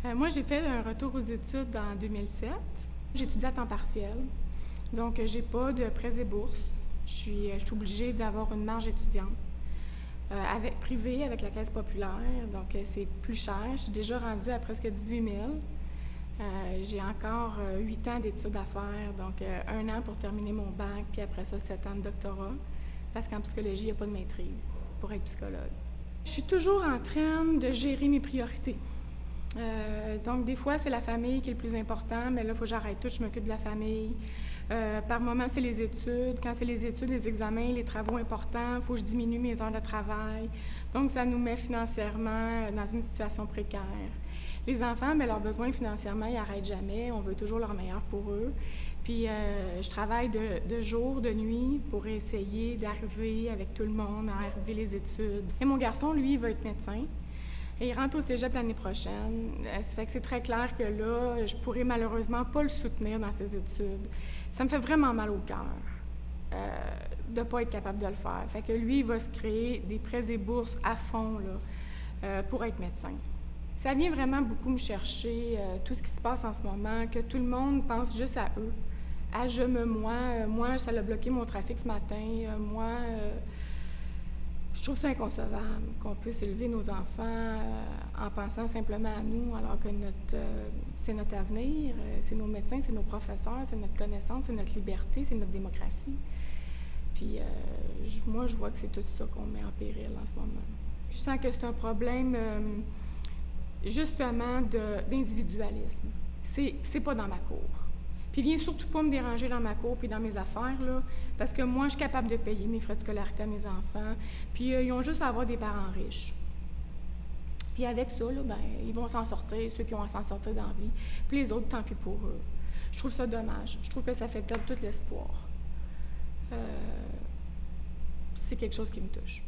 Moi, j'ai fait un retour aux études en 2007. J'étudie à temps partiel, donc j'ai pas de prêts et bourses. Je suis obligée d'avoir une marge étudiante. Privée avec la Caisse populaire, donc c'est plus cher. Je suis déjà rendue à presque 18 000. J'ai encore 8 ans d'études à faire, donc 1 an pour terminer mon bac, puis après ça, 7 ans de doctorat, parce qu'en psychologie, il n'y a pas de maîtrise pour être psychologue. Je suis toujours en train de gérer mes priorités. Donc, des fois, c'est la famille qui est le plus important, mais là, il faut que j'arrête tout, je m'occupe de la famille. Par moment, c'est les études. Quand c'est les études, les examens, les travaux importants, il faut que je diminue mes heures de travail. Donc, ça nous met financièrement dans une situation précaire. Les enfants, bien, leurs besoins financièrement, ils n'arrêtent jamais. On veut toujours leur meilleur pour eux. Puis, je travaille de jour, de nuit pour essayer d'arriver avec tout le monde, à arriver les études. Et mon garçon, lui, il va être médecin. Et il rentre au cégep l'année prochaine. Ça fait que c'est très clair que là, je pourrais malheureusement pas le soutenir dans ses études. Ça me fait vraiment mal au cœur de ne pas être capable de le faire. Fait que lui, il va se créer des prêts et bourses à fond là, pour être médecin. Ça vient vraiment beaucoup me chercher, tout ce qui se passe en ce moment, que tout le monde pense juste à eux. À je me moi, ça l'a bloqué mon trafic ce matin, je trouve ça inconcevable qu'on puisse élever nos enfants en pensant simplement à nous, alors que c'est notre avenir, c'est nos médecins, c'est nos professeurs, c'est notre connaissance, c'est notre liberté, c'est notre démocratie. Puis moi, je vois que c'est tout ça qu'on met en péril en ce moment. Je sens que c'est un problème justement d'individualisme. C'est pas dans ma cour. Puis viens surtout pas me déranger dans ma cour puis dans mes affaires, là, parce que moi, je suis capable de payer mes frais de scolarité à mes enfants. Puis ils ont juste à avoir des parents riches. Puis avec ça, là, ben, ils vont s'en sortir, ceux qui ont à s'en sortir dans la vie. Puis les autres, tant pis pour eux. Je trouve ça dommage. Je trouve que ça fait perdre tout l'espoir. C'est quelque chose qui me touche.